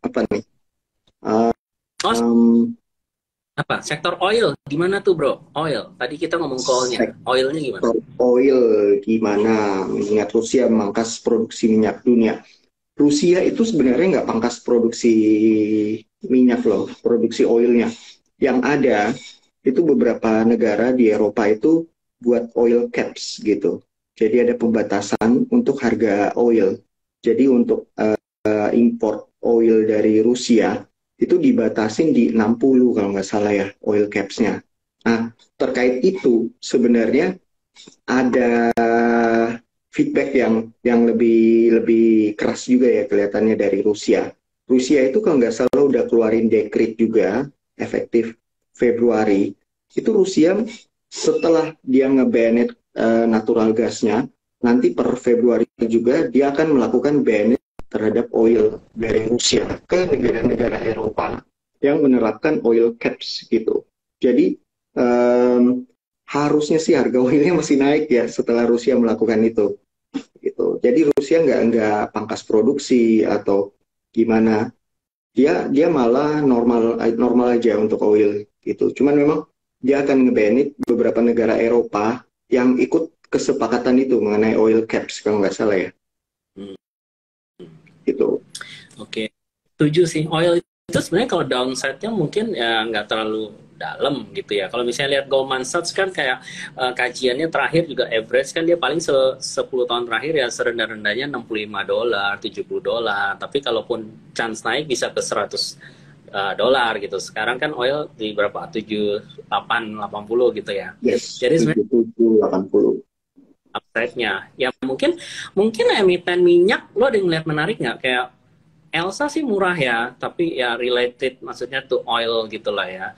Apa nih? Apa? Sektor oil gimana tuh bro? Oil. Tadi kita ngomong coalnya. Oilnya gimana? Oil gimana? Mengingat Rusia memangkas produksi minyak dunia. Rusia itu sebenarnya nggak pangkas produksi minyak loh, produksi oilnya. Yang ada itu beberapa negara di Eropa itu buat oil caps gitu. Jadi ada pembatasan untuk harga oil. Jadi untuk import oil dari Rusia itu dibatasin di 60 kalau nggak salah ya oil caps-nya. Nah, terkait itu sebenarnya ada feedback yang lebih keras juga ya kelihatannya dari Rusia. Rusia itu kalau nggak salah udah keluarin dekret juga efektif Februari. Itu Rusia setelah dia nge-ban natural gasnya, nanti per Februari juga dia akan melakukan ban terhadap oil dari Rusia ke negara-negara Eropa. yang menerapkan oil caps gitu. Jadi harusnya sih harga oilnya masih naik ya setelah Rusia melakukan itu gitu. Jadi Rusia nggak pangkas produksi atau gimana. Dia malah normal normal aja untuk oil gitu. Cuman memang dia akan ngebanit beberapa negara Eropa yang ikut kesepakatan itu mengenai oil caps kalau nggak salah ya. Hmm. Gitu. Oke, setuju sih. Oil itu sebenarnya kalau downside-nya mungkin ya nggak terlalu dalam gitu ya. Kalau misalnya lihat Goldman Sachs kan kayak kajiannya terakhir juga average kan dia paling 10 tahun terakhir ya serendah-rendahnya $65, $70. Tapi kalaupun chance naik bisa ke 100 dolar gitu. Sekarang kan oil di berapa? 78, 80 gitu ya. Yes, Jadi sebenarnya 77, 80. upside-nya ya mungkin mungkin emiten minyak lo ada yang ngeliat menarik nggak kayak Elsa sih murah ya, tapi ya related maksudnya to oil gitulah ya.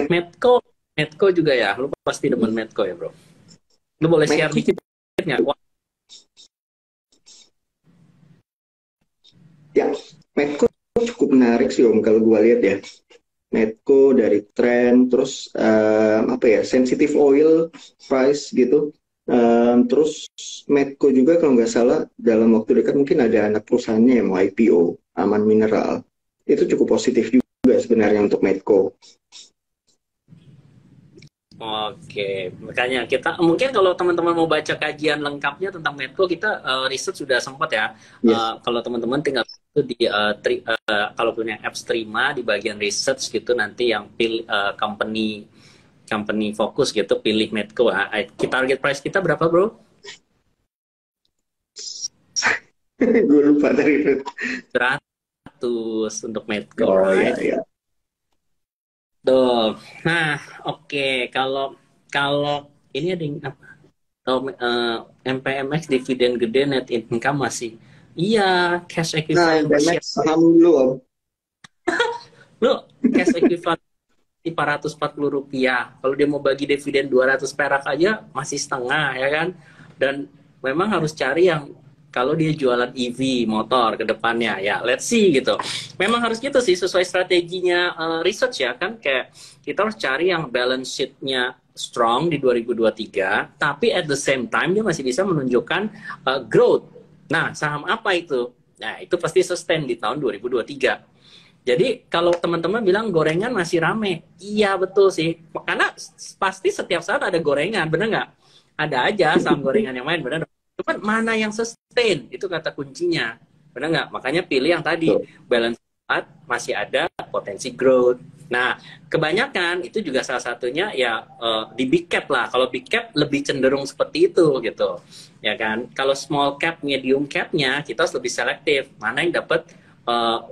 Medco, Medco juga ya. Lu pasti demen Medco ya, bro. Lu boleh share Medco, dikit nggak? Wah, ya, Medco cukup menarik sih Om kalau gue lihat ya. Medco dari tren, terus apa ya, sensitive oil price gitu. Terus Medco juga kalau nggak salah dalam waktu dekat mungkin ada anak perusahaannya yang mau IPO, Aman Mineral. Itu cukup positif juga sebenarnya untuk Medco. oke, makanya kita mungkin kalau teman-teman mau baca kajian lengkapnya tentang Medco, kita riset sudah sempat ya. Yes. Kalau teman-teman tinggal itu di kalau punya apps Terima di bagian research gitu nanti yang pilih company company fokus gitu pilih Medco. Kita target price kita berapa, bro? Gue lupa tadi. 100 untuk Medco, Oh ya right? ya. Tuh. Nah, oke. Kalau kalau ini ada yang apa? Oh, MPMX dividen gede net income masih. Iya, cash Nah, equivalent per Pemex share. saham dulu Om. Lo cash equivalent Rp440. Kalau dia mau bagi dividen 200 perak aja masih setengah ya kan. Dan memang harus cari yang kalau dia jualan EV motor ke depannya ya let's see gitu. Memang harus gitu sih sesuai strateginya research ya kan kayak kita harus cari yang balance sheet-nya strong di 2023 tapi at the same time dia masih bisa menunjukkan growth. Nah, saham apa itu? Nah, itu pasti sustain di tahun 2023. Jadi kalau teman-teman bilang gorengan masih rame, iya betul sih. Karena pasti setiap saat ada gorengan, bener nggak? Ada aja saham gorengan yang main, bener. Cuman mana yang sustain? Itu kata kuncinya, bener nggak? Makanya pilih yang tadi Tuh. balance sheet masih ada potensi growth. Nah, kebanyakan itu juga salah satunya ya di big cap lah. Kalau big cap lebih cenderung seperti itu gitu, ya kan? Kalau small cap, medium capnya kita harus lebih selektif. Mana yang dapat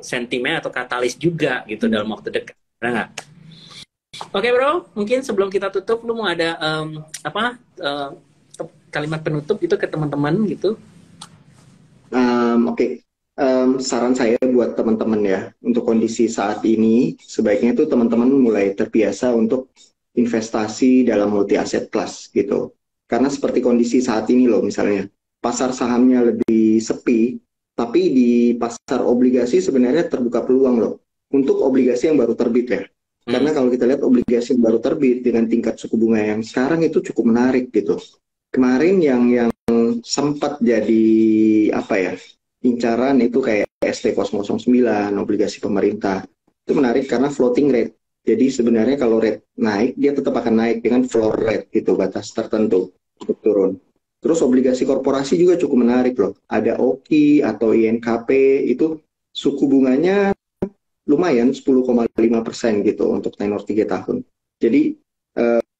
sentimen atau katalis juga gitu dalam waktu dekat. Benar nggak? Oke bro, mungkin sebelum kita tutup, lu mau ada apa kalimat penutup gitu ke teman-teman gitu? Oke. Saran saya buat teman-teman ya, untuk kondisi saat ini, sebaiknya itu teman-teman mulai terbiasa untuk investasi dalam multi aset class gitu. Karena seperti kondisi saat ini loh, misalnya pasar sahamnya lebih sepi, tapi di pasar obligasi sebenarnya terbuka peluang loh untuk obligasi yang baru terbit ya. Karena kalau kita lihat obligasi yang baru terbit dengan tingkat suku bunga yang sekarang itu cukup menarik gitu. Kemarin yang sempat jadi apa ya, incaran itu kayak ST009 obligasi pemerintah itu menarik karena floating rate. Jadi sebenarnya kalau rate naik dia tetap akan naik dengan floor rate gitu, batas tertentu untuk turun. Terus obligasi korporasi juga cukup menarik loh, ada OKI atau INKP itu suku bunganya lumayan 10,5% gitu untuk tenor 3 tahun. Jadi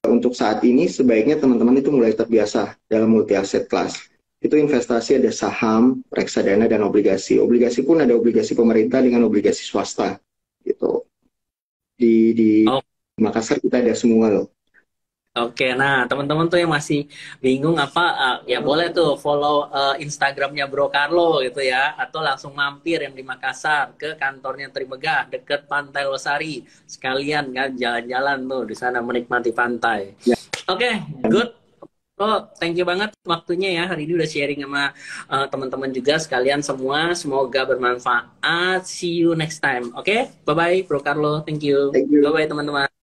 untuk saat ini sebaiknya teman-teman itu mulai terbiasa dalam multi aset class. Itu investasi ada saham, reksadana, dan obligasi. Obligasi pun ada obligasi pemerintah dengan obligasi swasta. Gitu. Di Oh, Makassar kita ada semua loh. oke, nah teman-teman tuh yang masih bingung apa, ya boleh tuh follow Instagramnya Bro Carlo gitu ya, atau langsung mampir yang di Makassar ke kantornya Trimegah deket Pantai Losari, sekalian kan jalan-jalan tuh di sana menikmati pantai. Ya, Oke, good. Oh, thank you banget waktunya ya. Hari ini udah sharing sama teman-teman juga sekalian semua. Semoga bermanfaat. See you next time. Oke? Bye-bye, Bro Carlo. Thank you. Thank you. Bye-bye, teman-teman.